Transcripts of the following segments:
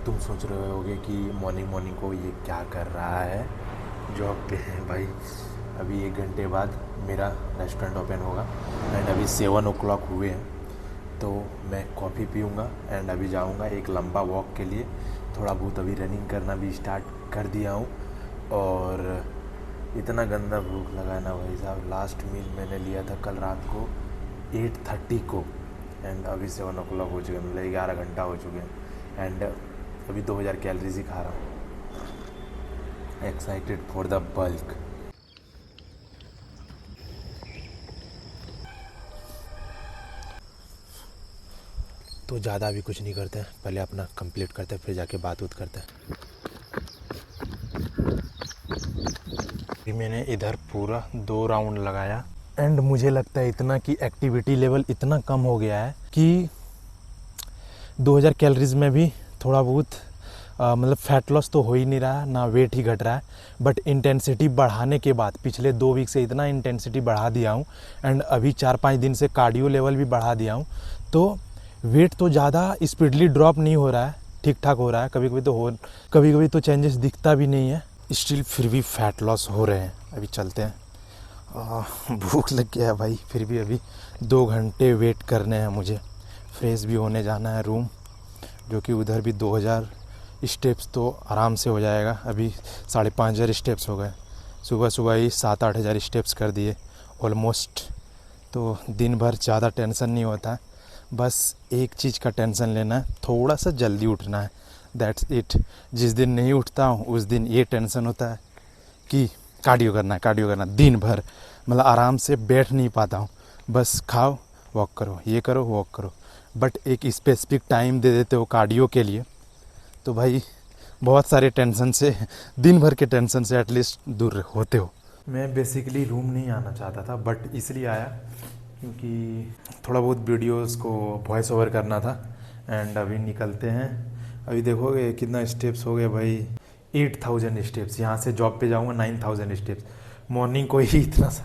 तुम सोच रहे होगे कि मॉर्निंग मॉर्निंग को ये क्या कर रहा है, जॉब पे है भाई। अभी 1 घंटे बाद मेरा रेस्टोरेंट ओपन होगा एंड अभी 7 o'clock हुए हैं, तो मैं कॉफ़ी पीऊँगा एंड अभी जाऊँगा एक लंबा वॉक के लिए। थोड़ा बहुत अभी रनिंग करना भी स्टार्ट कर दिया हूँ। और इतना गंदा भूख लगा ना भाई साहब। लास्ट मील मैंने लिया था कल रात को 8:30 को एंड अभी 7 o'clock हो चुके हैं, मतलब 11 घंटा हो चुके हैं एंड अभी 2000 कैलोरीज ही खा रहा हूँ। Excited for the bulk. तो ज़्यादा भी कुछ नहीं करते हैं, पहले अपना कंप्लीट करते हैं फिर जाके बात उत करते हैं। मैंने इधर पूरा 2 राउंड लगाया एंड मुझे लगता है इतना कि एक्टिविटी लेवल इतना कम हो गया है कि 2000 कैलोरीज में भी थोड़ा बहुत मतलब फैट लॉस तो हो ही नहीं रहा है, ना वेट ही घट रहा है। बट इंटेंसिटी बढ़ाने के बाद पिछले 2 वीक से इतना इंटेंसिटी बढ़ा दिया हूँ एंड अभी 4-5 दिन से कार्डियो लेवल भी बढ़ा दिया हूँ, तो वेट तो ज़्यादा स्पीडली ड्रॉप नहीं हो रहा है, ठीक ठाक हो रहा है। कभी कभी तो चेंजेस दिखता भी नहीं है, स्टिल फिर भी फैट लॉस हो रहे हैं। अभी चलते हैं, भूख लग गया है भाई। फिर भी अभी 2 घंटे वेट करने हैं मुझे। फ्रेश भी होने जाना है रूम, जो कि उधर भी 2000 स्टेप्स तो आराम से हो जाएगा। अभी 5500 स्टेप्स हो गए, सुबह सुबह ही 7-8 हज़ार स्टेप्स कर दिए ऑलमोस्ट। तो दिन भर ज़्यादा टेंशन नहीं होता है, बस एक चीज़ का टेंशन लेना है, थोड़ा सा जल्दी उठना है, दैट्स इट। जिस दिन नहीं उठता हूँ उस दिन ये टेंशन होता है कि कार्डियो करना दिन भर, मतलब आराम से बैठ नहीं पाता हूँ। बस खाओ वॉक करो, ये करो वॉक करो, बट एक स्पेसिफिक टाइम दे देते हो कार्डियो के लिए, तो भाई बहुत सारे टेंशन से, दिन भर के टेंशन से एटलीस्ट दूर होते हो। मैं बेसिकली रूम नहीं आना चाहता था, बट इसलिए आया क्योंकि थोड़ा बहुत वीडियोस को वॉइस ओवर करना था एंड अभी निकलते हैं। अभी देखोगे कितना स्टेप्स हो गए भाई, 8000 स्टेप्स। यहाँ से जॉब पे जाऊँगा 9000 स्टेप्स मॉर्निंग को ही। इतना सा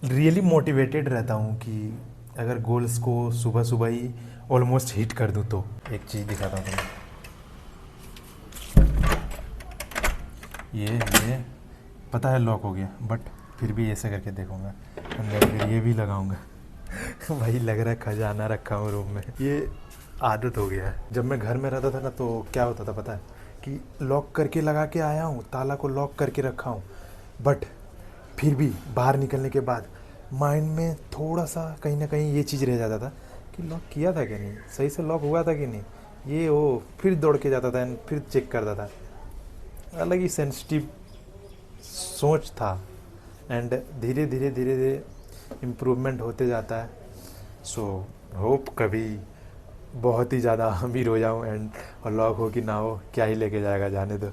रियली मोटिवेटेड रहता हूँ कि अगर गोल्स को सुबह सुबह ही ऑलमोस्ट हिट कर दूँ। तो एक चीज़ दिखाता हूँ तुम्हें, ये पता है लॉक हो गया, बट फिर भी ऐसे करके देखूँगा अंदर, फिर ये भी लगाऊँगा। भाई लग रहा है खजाना रखा हूँ रूम में। ये आदत हो गया है। जब मैं घर में रहता था ना, तो क्या होता था पता है कि लॉक करके लगा के आया हूँ, ताला को लॉक करके रखा हूँ, बट फिर भी बाहर निकलने के बाद माइंड में थोड़ा सा कहीं ना कहीं ये चीज़ रह जाता था कि लॉक किया था कि नहीं, सही से लॉक हुआ था कि नहीं, ये वो फिर दौड़ के जाता था एंड फिर चेक करता था। अलग ही सेंसिटिव सोच था एंड धीरे धीरे इम्प्रूवमेंट होते जाता है। सो होप कभी बहुत ही ज़्यादा अमीर हो जाऊँ एंड और लॉक हो कि ना हो, क्या ही लेके जाएगा, जाने दो।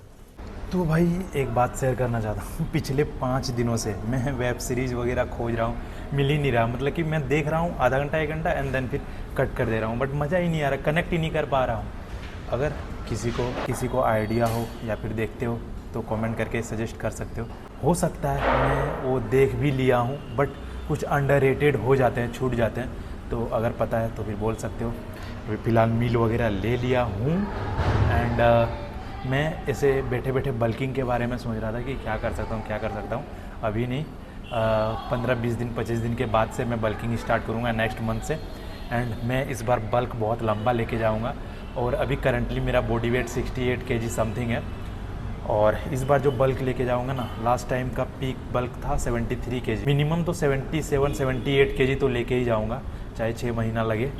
तो भाई एक बात शेयर करना चाहता हूँ, पिछले 5 दिनों से मैं वेब सीरीज़ वगैरह खोज रहा हूँ, मिल ही नहीं रहा। मतलब कि मैं देख रहा हूँ आधा घंटा 1 घंटा एंड देन फिर कट कर दे रहा हूँ, बट मज़ा ही नहीं आ रहा, कनेक्ट ही नहीं कर पा रहा हूँ। अगर किसी को आइडिया हो या फिर देखते हो तो कमेंट करके सजेस्ट कर सकते हो सकता है मैं वो देख भी लिया हूँ, बट कुछ अंडररेटेड हो जाते हैं, छूट जाते हैं, तो अगर पता है तो फिर बोल सकते हो। अभी फ़िलहाल मील वगैरह ले लिया हूँ एंड मैं ऐसे बैठे बैठे बल्किंग के बारे में सोच रहा था कि क्या कर सकता हूँ। अभी नहीं, 15-20 दिन 25 दिन के बाद से मैं बल्किंग स्टार्ट करूँगा नेक्स्ट मंथ से एंड मैं इस बार बल्क बहुत लंबा लेके जाऊँगा। और अभी करंटली मेरा बॉडी वेट 68 kg समथिंग है, और इस बार जो बल्क लेके जाऊँगा ना, लास्ट टाइम का पीक बल्क था 73 kg, मिनिमम तो 77-78 kg तो लेके ही जाऊँगा, चाहे 6 महीना लगे।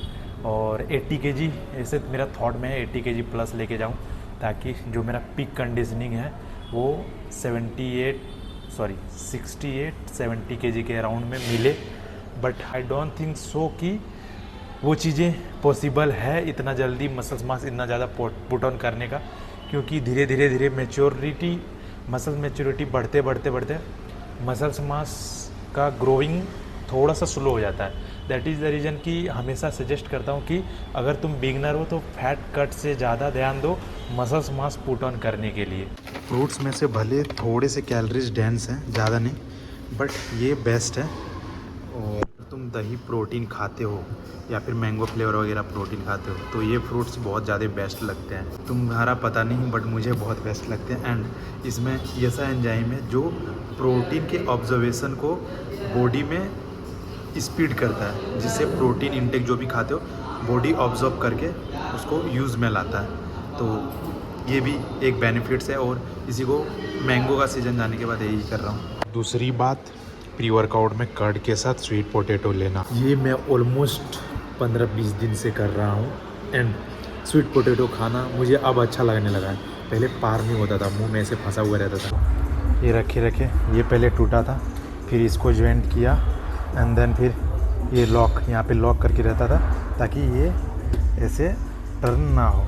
और 80 kg ऐसे मेरा थॉट में है, 80 kg प्लस लेके जाऊँ, ताकि जो मेरा पीक कंडीशनिंग है वो 68-70 kg के अराउंड में मिले। But I don't think so कि वो चीज़ें पॉसिबल है इतना जल्दी मसल्स मास इतना ज़्यादा पुट ऑन करने का, क्योंकि धीरे धीरे मसल मैच्योरिटी बढ़ते मसल्स मास का ग्रोइंग थोड़ा सा स्लो हो जाता है। दैट इज़ द रीज़न कि हमेशा सजेस्ट करता हूँ कि अगर तुम बिगनर हो तो फैट कट से ज़्यादा ध्यान दो मसल्स मास पुट ऑन करने के लिए। फ्रूट्स में से भले थोड़े से कैलोरीज डेंस हैं, ज़्यादा नहीं, बट ये बेस्ट है। और तुम दही प्रोटीन खाते हो या फिर मैंगो फ्लेवर वगैरह प्रोटीन खाते हो तो ये फ्रूट्स बहुत ज़्यादा बेस्ट लगते हैं। तुम्हारा पता नहीं बट मुझे बहुत बेस्ट लगते हैं। एंड इसमें ऐसा एंजाइम है जो प्रोटीन के ऑब्जर्वेशन को बॉडी में स्पीड करता है, जिससे प्रोटीन इंटेक जो भी खाते हो बॉडी ऑब्जर्व करके उसको यूज़ में लाता है। तो ये भी एक बेनिफिट्स है और इसी को मैंगो का सीज़न जाने के बाद यही कर रहा हूँ। दूसरी बात, प्री वर्कआउट में कर्ड के साथ स्वीट पोटैटो लेना। ये मैं ऑलमोस्ट 15-20 दिन से कर रहा हूँ एंड स्वीट पोटैटो खाना मुझे अब अच्छा लगने लगा है। पहले पार नहीं होता था, मुंह में ऐसे फंसा हुआ रहता था। ये रखे ये पहले टूटा था, फिर इसको ज्वाइंट किया एंड देन फिर ये लॉक यहाँ पे लॉक करके रहता था ताकि ये ऐसे टर्न ना हो।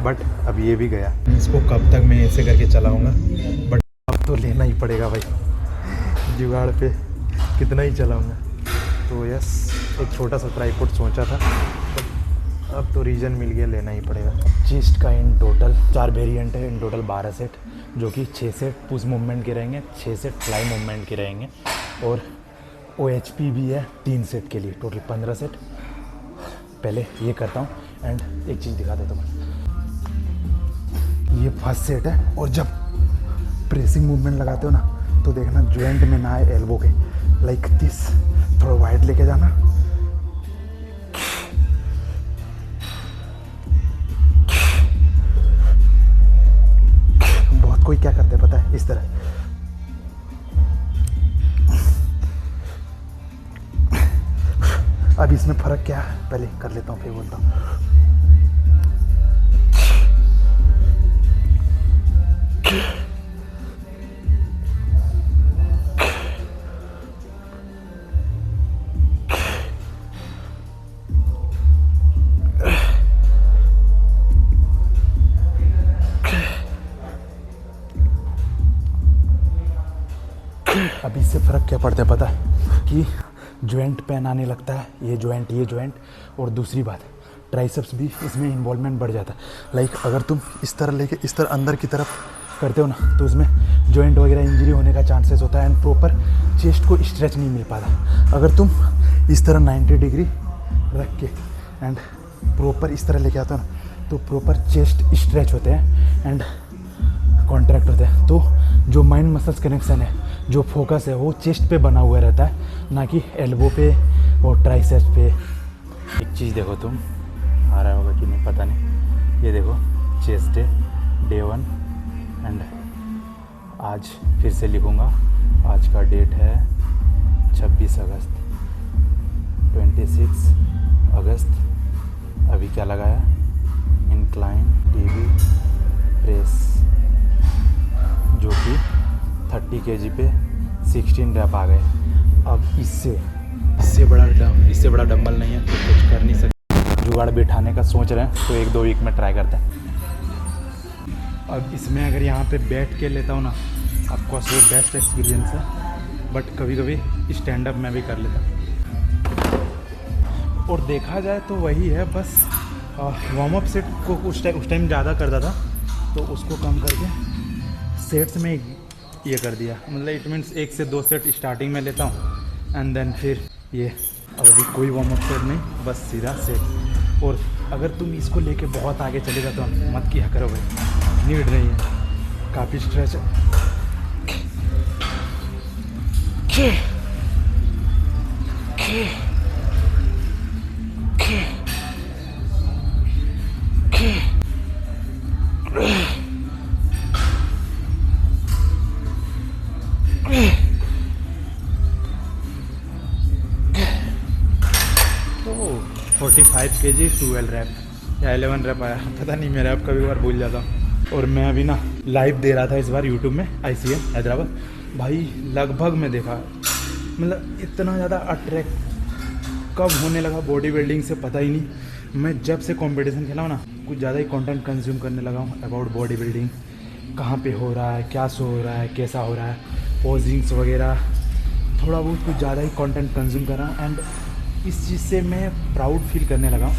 बट अब ये भी गया। इसको कब तक मैं ऐसे करके चलाऊँगा, बट अब तो लेना ही पड़ेगा भाई, जुगाड़ पे कितना ही चलाऊँगा। तो यस, एक छोटा सा ट्राइपॉड सोचा था, अब तो रीजन मिल गया, लेना ही पड़ेगा। चेस्ट का इन टोटल 4 वेरिएंट है, इन टोटल 12 सेट, जो कि 6 सेट पुश मूवमेंट के रहेंगे, 6 सेट फ्लाई मूवमेंट के रहेंगे और OHP भी है 3 सेट के लिए, टोटल 15 सेट। पहले ये करता हूँ एंड एक चीज़ दिखा देता हूँ। ये फर्स्ट सेट है और जब प्रेसिंग मूवमेंट लगाते हो ना तो देखना जॉइंट में ना आए एल्बो के, लाइक दिस, थोड़ा वाइड लेके जाना। बहुत कोई क्या करते हैं पता है, इस तरह। अब इसमें फ़र्क क्या है, पहले कर लेता हूँ फिर बोलता हूँ। अब इससे फ़र्क क्या पड़ता है पता है कि जॉइंट पेन आने लगता है, ये जॉइंट। और दूसरी बात, ट्राइसेप्स भी इसमें इन्वॉल्वमेंट बढ़ जाता है। लाइक अगर तुम इस तरह लेके इस तरह अंदर की तरफ करते हो ना तो उसमें जॉइंट वगैरह इंजरी होने का चांसेस होता है एंड प्रॉपर चेस्ट को स्ट्रेच नहीं मिल पाता। अगर तुम इस तरह 90 डिग्री रख के एंड प्रॉपर इस तरह लेके आते हो ना तो प्रॉपर चेस्ट स्ट्रेच होते हैं एंड कॉन्ट्रैक्ट होते हैं। तो जो माइंड मसल्स कनेक्शन है, जो फोकस है वो चेस्ट पे बना हुआ रहता है, ना कि एल्बो पे और ट्राइसेप्स पे। एक चीज़ देखो, तुम आ रहा होगा कि नहीं पता नहीं, ये देखो चेस्ट है डे 1 एंड आज फिर से लिखूँगा, आज का डेट है 26 अगस्त, 26 अगस्त। अभी क्या लगाया, इंक्लाइन टीवी प्रेस, जो कि 30 kg पे 16 रैप आ गए। अब इससे बड़ा डंबल नहीं है तो कुछ कर नहीं सकते। जुगाड़ बिठाने का सोच रहे हैं तो 1-2 वीक में ट्राई करते हैं। अब इसमें अगर यहाँ पे बैठ के लेता हूँ ना, ऑफकोर्स वो बेस्ट एक्सपीरियंस है, बट कभी कभी स्टैंड अप में भी कर लेता हूँ। और देखा जाए तो वही है, बस वार्म अप सेट को उस टाइम ज़्यादा करता था तो उसको कम करके सेट्स में ये कर दिया। मतलब इट मीन्स 1 से 2 सेट स्टार्टिंग में लेता हूँ एंड देन फिर ये। अब अभी कोई वार्म अप सेट नहीं, बस सीधा सेट। और अगर तुम इसको लेके बहुत आगे चले जाते हो मत किया करो भाई, नीड नहीं है, काफ़ी स्ट्रेच तो 45 kg 12 रैप या 11 रैप आया, पता नहीं, मैं रैप कभी बार भूल जाता हूँ। और मैं अभी ना लाइव दे रहा था इस बार यूट्यूब में, ICM हैदराबाद। भाई लगभग मैं देखा, मतलब इतना ज़्यादा अट्रैक्ट कब होने लगा बॉडी बिल्डिंग से पता ही नहीं। मैं जब से कंपटीशन खेला हूँ ना, कुछ ज़्यादा ही कंटेंट कंज्यूम करने लगा हूँ अबाउट बॉडी बिल्डिंग, कहाँ पे हो रहा है, क्या शो हो रहा है, कैसा हो रहा है, पोजिंग्स वगैरह, थोड़ा बहुत कुछ ज़्यादा ही कंटेंट कंज्यूम कर रहा हूँ। एंड इस चीज़ से मैं प्राउड फील करने लगा हूँ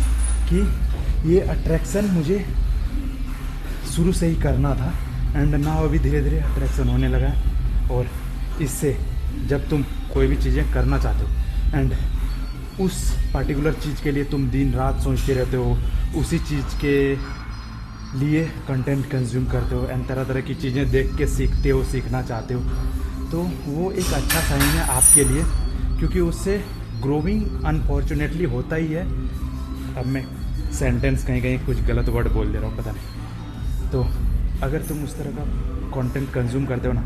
कि ये अट्रैक्शन मुझे शुरू से ही करना था एंड नाउ अभी धीरे धीरे अट्रैक्शन होने लगा है। और इससे जब तुम कोई भी चीज़ें करना चाहते हो एंड उस पर्टिकुलर चीज़ के लिए तुम दिन रात सोचते रहते हो, उसी चीज़ के लिए कंटेंट कंज्यूम करते हो एंड तरह तरह की चीज़ें देख के सीखते हो, सीखना चाहते हो, तो वो एक अच्छा साइन है आपके लिए, क्योंकि उससे ग्रोइंग अनफॉर्चुनेटली होता ही है। अब मैं सेंटेंस कहीं कहीं कुछ गलत वर्ड बोल दे रहा हूँ, पता नहीं। तो अगर तुम उस तरह का कंटेंट कंज्यूम करते हो ना,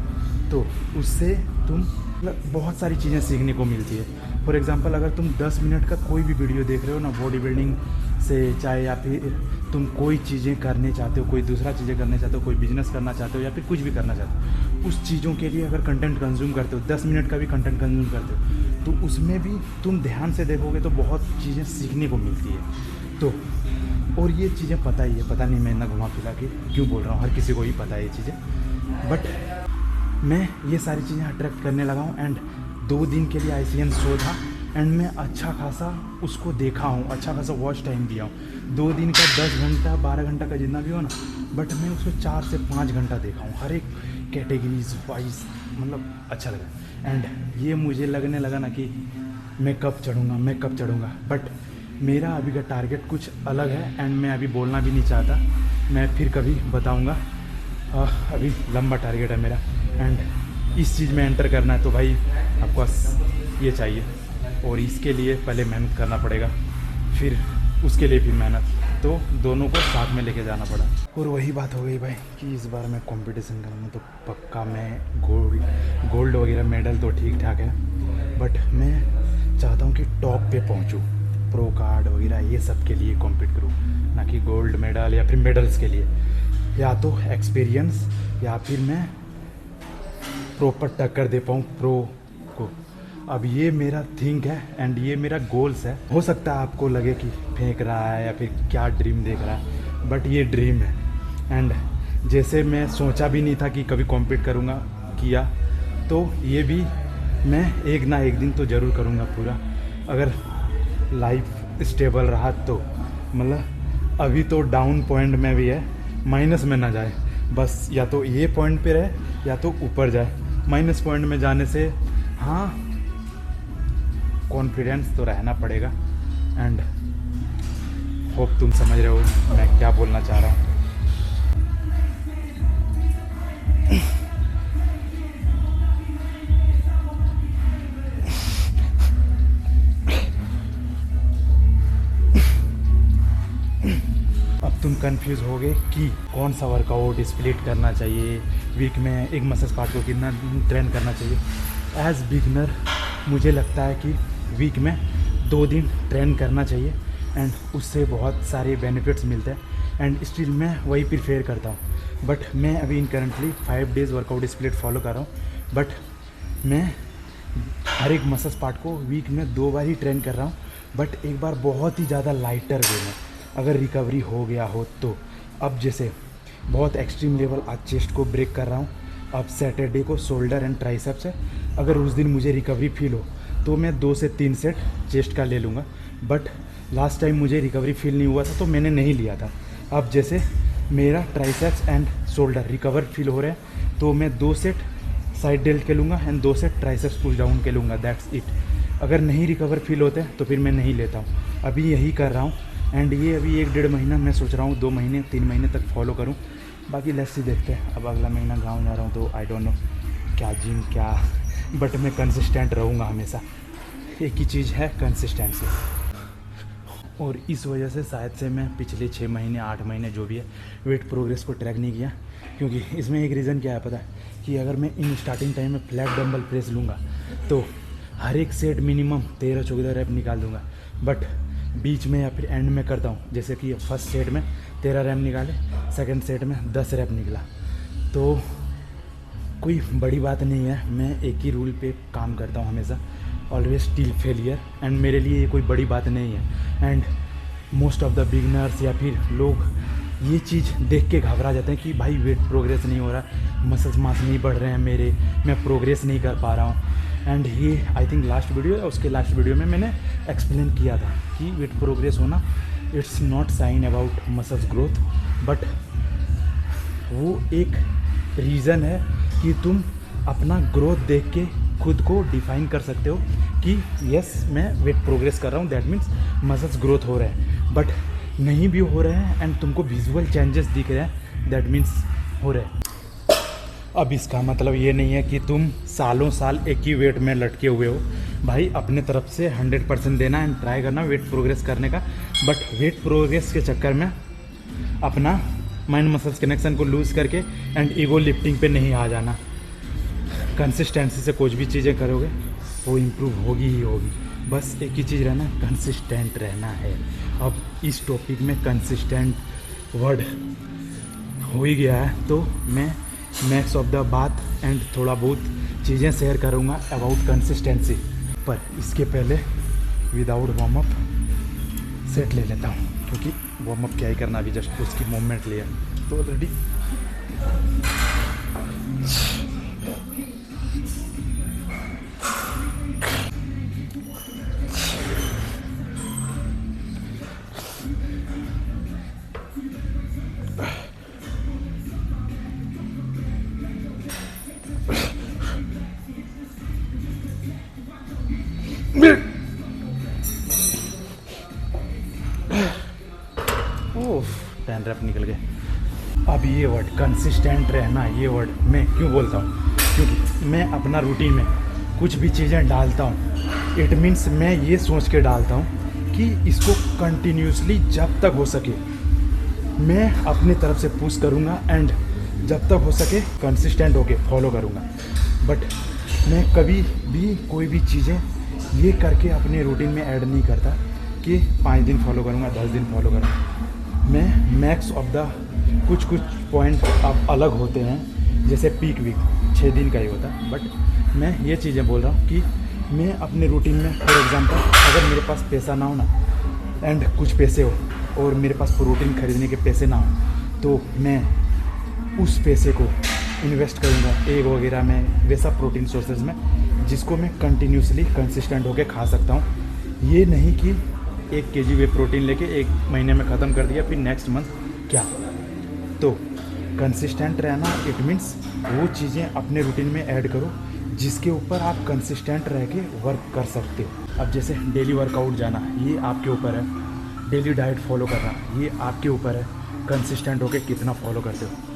तो उससे तुम मतलब बहुत सारी चीज़ें सीखने को मिलती है। फॉर एग्ज़ाम्पल, अगर तुम 10 मिनट का कोई भी वीडियो देख रहे हो ना, बॉडी बिल्डिंग से चाहे, या फिर तुम कोई चीज़ें करने चाहते हो, कोई दूसरा चीज़ें करने चाहते हो, कोई बिजनेस करना चाहते हो, या फिर कुछ भी करना चाहते हो, उस चीज़ों के लिए अगर कंटेंट कंज्यूम करते हो, 10 मिनट का भी कंटेंट कंज्यूम करते हो, तो उसमें भी तुम ध्यान से देखोगे तो बहुत चीज़ें सीखने को मिलती है। तो और ये चीज़ें पता ही है, पता नहीं मैं इतना घुमा फिरा के क्यों बोल रहा हूँ, हर किसी को ही पता है ये चीज़ें, बट मैं ये सारी चीज़ें अट्रैक्ट करने लगा हूँ। एंड 2 दिन के लिए ICN शो था एंड मैं अच्छा खासा उसको देखा हूँ, अच्छा खासा वॉच टाइम दिया हूँ। 2 दिन का 10 घंटा 12 घंटा का जितना भी हो ना, बट मैं उसको 4 से 5 घंटा देखा हूँ, हर एक कैटेगरीज वाइज, मतलब अच्छा लगा। एंड ये मुझे लगने लगा ना कि मैं कब चढ़ूँगा, बट मेरा अभी का टारगेट कुछ अलग है एंड मैं अभी बोलना भी नहीं चाहता, मैं फिर कभी बताऊँगा। अभी लंबा टारगेट है मेरा एंड इस चीज़ में एंटर करना है, तो भाई आपको ये चाहिए, और इसके लिए पहले मेहनत करना पड़ेगा, फिर उसके लिए भी मेहनत, तो दोनों को साथ में लेके जाना पड़ा। और वही बात हो गई भाई कि इस बार मैं कंपटीशन करूँगा तो पक्का मैं गोल्ड वगैरह मेडल तो ठीक ठाक है, बट मैं चाहता हूँ कि टॉप पे पहुँचूँ, प्रो कार्ड वगैरह ये सब के लिए कॉम्पीट करूँ, ना कि गोल्ड मेडल या फिर मेडल्स के लिए। या तो एक्सपीरियंस या फिर मैं प्रॉपर टक्कर दे पाऊँ प्रो को। अब ये मेरा थिंक है एंड ये मेरा गोल्स है। हो सकता है आपको लगे कि फेंक रहा है या फिर क्या ड्रीम देख रहा है, बट ये ड्रीम है। एंड जैसे मैं सोचा भी नहीं था कि कभी कॉम्पीट करूँगा, किया, तो ये भी मैं एक ना एक दिन तो ज़रूर करूँगा पूरा, अगर लाइफ स्टेबल रहा तो। मतलब अभी तो डाउन पॉइंट में भी है, माइनस में ना जाए, बस या तो ये पॉइंट पे रहे या तो ऊपर जाए। माइनस पॉइंट में जाने से हाँ कॉन्फिडेंस तो रहना पड़ेगा। एंड होप तुम समझ रहे हो मैं क्या बोलना चाह रहा हूँ। अब तुम कंफ्यूज हो गए कि कौन सा वर्कआउट स्प्लिट करना चाहिए, वीक में एक मसल पार्ट को कितना ट्रेन करना चाहिए। एज बिगनर मुझे लगता है कि वीक में 2 दिन ट्रेन करना चाहिए एंड उससे बहुत सारे बेनिफिट्स मिलते हैं एंड स्टिल मैं वही प्रिफेयर करता हूँ। बट मैं अभी इन currently 5 days workout split follow कर रहा हूँ, बट मैं हर एक मसल पार्ट को वीक में 2 बार ही ट्रेन कर रहा हूँ, बट एक बार बहुत ही ज़्यादा लाइटर वे में, अगर रिकवरी हो गया हो तो। अब जैसे बहुत एक्सट्रीम लेवल आज चेस्ट को ब्रेक कर रहा हूँ, अब सैटरडे को शोल्डर एंड ट्राइसेप्स है। अगर उस दिन मुझे रिकवरी फील हो तो मैं 2 से 3 सेट चेस्ट का ले लूँगा, बट लास्ट टाइम मुझे रिकवरी फील नहीं हुआ था तो मैंने नहीं लिया था। अब जैसे मेरा triceps and shoulder recover feel हो रहे हैं तो मैं 2 सेट साइड डेल्ट के लूँगा and 2 set triceps push down के लूँगा, दैट्स इट। अगर नहीं रिकवर फील होते तो फिर मैं नहीं लेता हूँ। अभी यही कर रहा हूँ एंड ये अभी 1-1.5 महीना मैं सोच रहा हूँ 2 महीने 3 महीने तक फॉलो करूँ, बाकी लेट्स सी देखते हैं। अब अगला महीना गाँव जा रहा हूँ तो आई डोंट नो क्या जिम क्या, बट मैं कंसिस्टेंट रहूँगा हमेशा। एक ही चीज़ है कंसिस्टेंसी, और इस वजह से शायद से मैं पिछले 6 महीने 8 महीने जो भी है वेट प्रोग्रेस को ट्रैक नहीं किया, क्योंकि इसमें एक रीज़न क्या है पता है कि अगर मैं इन स्टार्टिंग टाइम में फ्लैट डंबल प्रेस लूँगा तो हर एक सेट मिनिमम 13-14 रैप निकाल दूँगा, बट बीच में या फिर एंड में करता हूँ, जैसे कि फर्स्ट सेट में 13 रैप निकाले, सेकंड सेट में 10 रैप निकला, तो कोई बड़ी बात नहीं है। मैं एक ही रूल पे काम करता हूँ हमेशा, ऑलवेज टिल फेलियर, एंड मेरे लिए ये कोई बड़ी बात नहीं है। And most of the beginners या फिर लोग ये चीज़ देख के घबरा जाते हैं कि भाई वेट प्रोग्रेस नहीं हो रहा, मसल्स मास नहीं बढ़ रहे हैं मेरे, मैं प्रोग्रेस नहीं कर पा रहा हूँ। एंड ये आई थिंक लास्ट वीडियो है, उसके लास्ट वीडियो में मैंने एक्सप्लेन किया था कि वेट प्रोग्रेस होना it's not sign about muscles growth, but वो एक रीज़न है कि तुम अपना ग्रोथ देख के खुद को डिफाइन कर सकते हो कि यस मैं वेट प्रोग्रेस कर रहा हूँ, दैट मीन्स मसल्स ग्रोथ हो रहे हैं। बट नहीं भी हो रहे हैं एंड तुमको विजुअल चेंजेस दिख रहे हैं, दैट मीन्स हो रहे हैं। अब इसका मतलब ये नहीं है कि तुम सालों साल एक ही वेट में लटके हुए हो। भाई अपने तरफ से 100% देना एंड ट्राई करना वेट प्रोग्रेस करने का। बट वेट प्रोग्रेस के चक्कर में अपना माइंड मसल्स कनेक्शन को लूज़ करके एंड ईगो लिफ्टिंग पे नहीं आ जाना। कंसिस्टेंसी से कुछ भी चीज़ें करोगे वो इम्प्रूव होगी ही होगी। बस एक ही चीज़ रहना, कंसिस्टेंट रहना है। अब इस टॉपिक में कंसिस्टेंट वर्ड हो ही गया है, तो मैं मैक्स ऑफ द बात एंड थोड़ा बहुत चीज़ें शेयर करूँगा अबाउट कंसिस्टेंसी। पर इसके पहले विदाउट वार्म अप सेट ले लेता हूँ, क्योंकि वार्म अप क्या ही करना, अभी जस्ट उसकी मूवमेंट लिया तो ऑलरेडी। ओह 10 रैप निकल गए। अब ये वर्ड कंसिस्टेंट रहना, ये वर्ड मैं क्यों बोलता हूँ, क्योंकि मैं अपना रूटीन में कुछ भी चीज़ें डालता हूँ, इट मीन्स मैं ये सोच के डालता हूँ कि इसको कंटिन्यूसली जब तक हो सके मैं अपनी तरफ से पुश करूँगा एंड जब तक हो सके कंसिस्टेंट होके फॉलो करूँगा। बट मैं कभी भी कोई भी चीज़ें ये करके अपने रूटीन में ऐड नहीं करता कि 5 दिन फॉलो करूँगा, 10 दिन फॉलो करूँगा। मैं मैक्स ऑफ द कुछ पॉइंट अब अलग होते हैं, जैसे पीक वीक 6 दिन का ही होता है। बट मैं ये चीज़ें बोल रहा हूँ कि मैं अपने रूटीन में फॉर एग्ज़ाम्पल अगर मेरे पास पैसा ना हो ना एंड कुछ पैसे हो और मेरे पास प्रोटीन खरीदने के पैसे ना हो, तो मैं उस पैसे को इन्वेस्ट करूँगा एग वगैरह में, वैसा प्रोटीन सोर्सेज में जिसको मैं कंटिन्यूसली कंसिस्टेंट होके खा सकता हूँ। ये नहीं कि 1 kg वे प्रोटीन लेके 1 महीने में ख़त्म कर दिया फिर नेक्स्ट मंथ क्या। तो कंसिस्टेंट रहना इट मीन्स वो चीज़ें अपने रूटीन में ऐड करो जिसके ऊपर आप कंसिस्टेंट रह के वर्क कर सकते हो। अब जैसे डेली वर्कआउट जाना ये आपके ऊपर है, डेली डाइट फॉलो करना ये आपके ऊपर है, कंसिस्टेंट होके कितना फॉलो करते हो।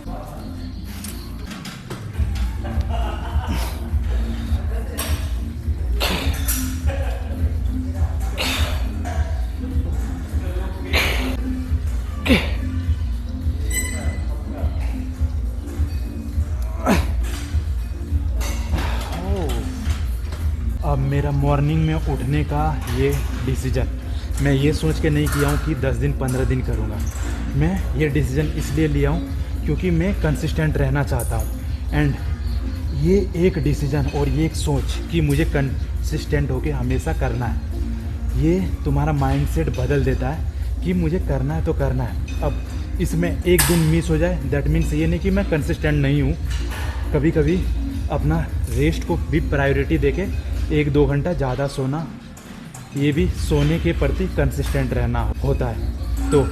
अब मेरा मॉर्निंग में उठने का ये डिसीजन मैं ये सोच के नहीं किया हूँ कि 10 दिन 15 दिन करूँगा। मैं ये डिसीजन इसलिए लिया हूँ क्योंकि मैं कंसिस्टेंट रहना चाहता हूँ। एंड ये एक डिसीजन और ये एक सोच कि मुझे कंसिस्टेंट होके हमेशा करना है, ये तुम्हारा माइंडसेट बदल देता है कि मुझे करना है तो करना है। अब इसमें एक दिन मिस हो जाए दैट मीन्स ये नहीं कि मैं कंसिस्टेंट नहीं हूँ। कभी कभी अपना रेस्ट को भी प्रायोरिटी देके 1-2 घंटा ज़्यादा सोना, ये भी सोने के प्रति कंसिस्टेंट रहना होता है। तो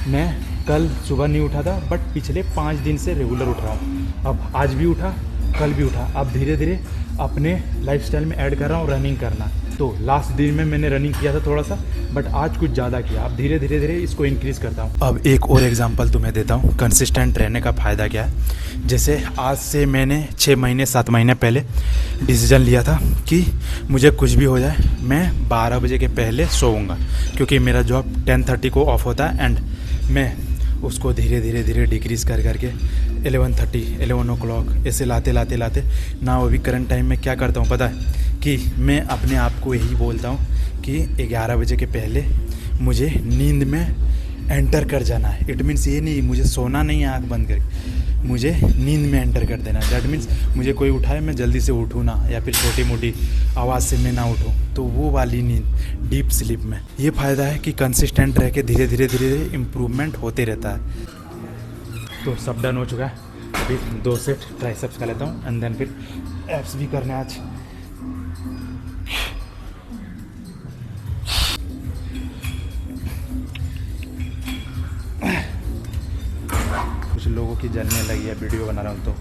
मैं कल सुबह नहीं उठा था बट पिछले 5 दिन से रेगुलर उठ रहा हूँ। अब आज भी उठा, कल भी उठा। अब धीरे धीरे अपने लाइफस्टाइल में ऐड कर रहा हूँ रनिंग करना। तो लास्ट दिन में मैंने रनिंग किया था थोड़ा सा, बट आज कुछ ज़्यादा किया। अब धीरे धीरे इसको इंक्रीज़ करता हूँ। अब एक और एग्जांपल तुम्हें देता हूँ कंसिस्टेंट रहने का फ़ायदा क्या है। जैसे आज से मैंने 6 महीने 7 महीने पहले डिसीजन लिया था कि मुझे कुछ भी हो जाए मैं 12 बजे के पहले सोऊंगा, क्योंकि मेरा जॉब 10:30 को ऑफ होता है। एंड मैं उसको धीरे धीरे डिक्रीज़ कर करके 11:30 11 o'clock ऐसे लाते ना। अभी करंट टाइम में क्या करता हूँ पता है कि मैं अपने आप को यही बोलता हूँ कि 11 बजे के पहले मुझे नींद में एंटर कर जाना है। इट मीन्स ये नहीं मुझे सोना नहीं है आँख बंद करके, मुझे नींद में एंटर कर देना है। दैट मीन्स मुझे कोई उठाए मैं जल्दी से उठूँ ना, या फिर छोटी मोटी आवाज़ से मैं ना उठूँ, तो वो वाली नींद डीप स्लीप में। ये फ़ायदा है कि कंसिस्टेंट रह के धीरे धीरे इम्प्रूवमेंट होते रहता है। तो सब डन हो चुका है। अभी 2 सेट ट्राइसेप्स का लेता हूँ एंड देन फिर एब्स भी करने आज। कुछ लोगों की जलने लगी है, वीडियो बना रहा हूँ तो।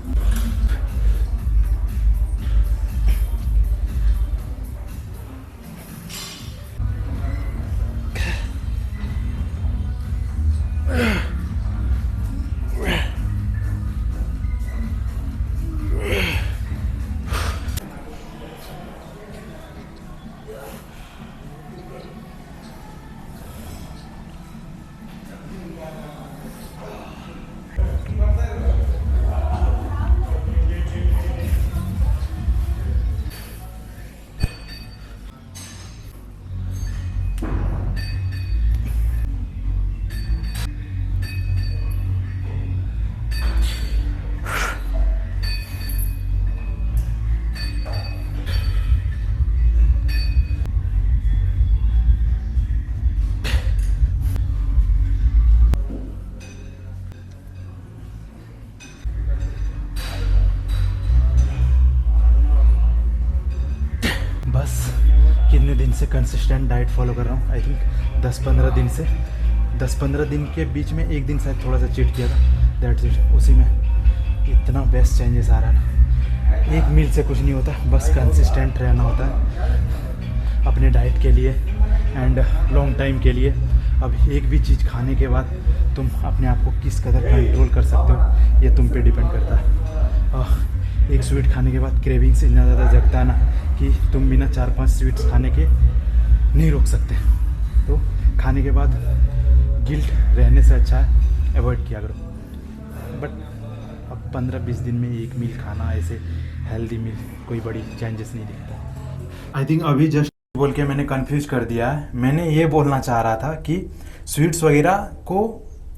दिन से कंसिस्टेंट डाइट फॉलो कर रहा हूँ। आई थिंक 10-15 दिन से, 10-15 दिन के बीच में एक दिन शायद थोड़ा सा चीट किया था, दैट्स इट। उसी में इतना बेस्ट चेंजेस आ रहा है ना। एक मील से कुछ नहीं होता, बस कंसिस्टेंट रहना होता है अपने डाइट के लिए एंड लॉन्ग टाइम के लिए। अब एक भी चीज़ खाने के बाद तुम अपने आप को किस कदर कंट्रोल कर सकते हो, ये तुम पे डिपेंड करता है। एक स्वीट खाने के बाद क्रेविंग्स इतना ज़्यादा जगता है ना कि तुम बिना 4-5 स्वीट्स खाने के नहीं रुक सकते। तो खाने के बाद गिल्ट रहने से अच्छा है अवॉइड किया करो। बट अब 15-20 दिन में एक मील खाना, ऐसे हेल्दी मील, कोई बड़ी चेंजेस नहीं दिखता। आई थिंक अभी जस्ट बोल के मैंने कंफ्यूज कर दिया है। मैंने ये बोलना चाह रहा था कि स्वीट्स वगैरह को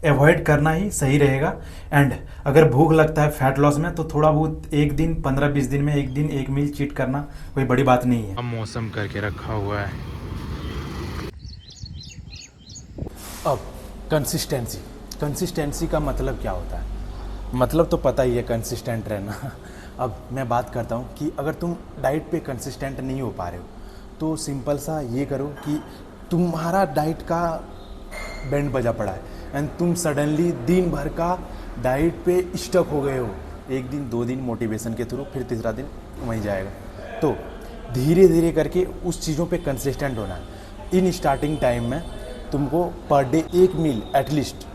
अवॉइड करना ही सही रहेगा एंड अगर भूख लगता है फैट लॉस में तो थोड़ा बहुत एक दिन 15-20 दिन में एक दिन एक मील चीट करना कोई बड़ी बात नहीं है। अब मौसम करके रखा हुआ है। अब कंसिस्टेंसी का मतलब क्या होता है? मतलब तो पता ही है, कंसिस्टेंट रहना। अब मैं बात करता हूँ कि अगर तुम डाइट पे कंसिस्टेंट नहीं हो पा रहे हो तो सिंपल सा ये करो कि तुम्हारा डाइट का बैंड बजा पड़ा है एंड तुम सडनली दिन भर का डाइट पे स्टक हो गए हो। एक दिन 2 दिन मोटिवेशन के थ्रू, फिर तीसरा दिन वहीं जाएगा। तो धीरे धीरे करके उस चीज़ों पे कंसिस्टेंट होना है। इन स्टार्टिंग टाइम में तुमको पर डे एक मील एटलीस्ट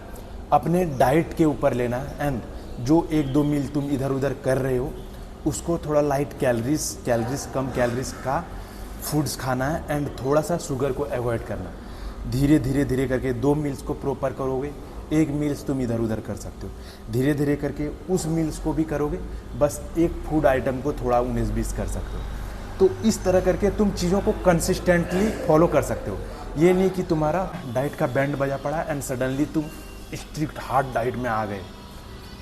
अपने डाइट के ऊपर लेना है एंड जो 1-2 मील तुम इधर उधर कर रहे हो उसको थोड़ा लाइट कैलोरीज कम कैलोरीज का फूड्स खाना है एंड थोड़ा सा शुगर को अवॉइड करना। धीरे धीरे करके 2 मील्स को प्रॉपर करोगे, 1 मील्स तुम इधर उधर कर सकते हो। धीरे धीरे करके उस मील्स को भी करोगे, बस एक फूड आइटम को थोड़ा 19-20 कर सकते हो। तो इस तरह करके तुम चीज़ों को कंसिस्टेंटली फॉलो कर सकते हो। ये नहीं कि तुम्हारा डाइट का बैंड बजा पड़ा एंड सडनली तुम स्ट्रिक्ट हार्ड डाइट में आ गए।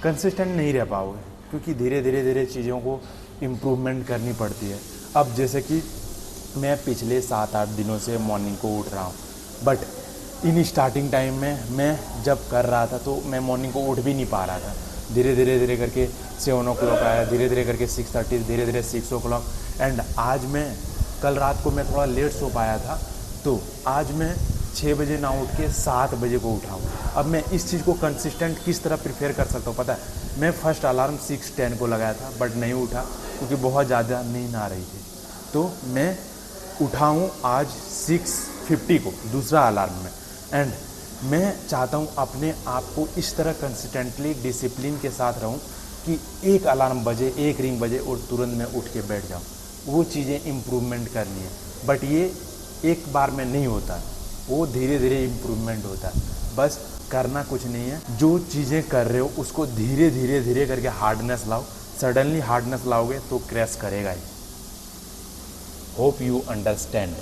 कंसिस्टेंट नहीं रह पाओगे क्योंकि धीरे धीरे चीज़ों को इम्प्रूवमेंट करनी पड़ती है। अब जैसे कि मैं पिछले 7-8 दिनों से मॉर्निंग को उठ रहा हूँ, बट इन स्टार्टिंग टाइम में मैं जब कर रहा था तो मैं मॉर्निंग को उठ भी नहीं पा रहा था। धीरे धीरे करके 7 o'clock आया, धीरे धीरे करके 6:30, धीरे धीरे 6 o'clock एंड आज मैं कल रात को मैं थोड़ा लेट सो पाया था तो आज मैं 6 बजे ना उठ के 7 बजे को उठा हूँ। अब मैं इस चीज़ को कंसिस्टेंट किस तरह प्रिपेयर कर सकता हूँ पता है? मैं फर्स्ट अलार्म 6:10 को लगाया था बट नहीं उठा क्योंकि बहुत ज़्यादा नींद आ रही थी। तो मैं उठा हूँ आज 6:50 को दूसरा अलार्म में एंड मैं चाहता हूँ अपने आप को इस तरह कंसिस्टेंटली डिसिप्लिन के साथ रहूँ कि एक अलार्म बजे, एक रिंग बजे और तुरंत मैं उठ के बैठ जाऊँ। वो चीज़ें इम्प्रूवमेंट करनी है बट ये एक बार में नहीं होता, वो धीरे धीरे इम्प्रूवमेंट होता है। बस करना कुछ नहीं है, जो चीज़ें कर रहे हो उसको धीरे धीरे करके हार्डनेस लाओ। सडनली हार्डनेस लाओगे तो क्रैश करेगा ही। Hope you understand.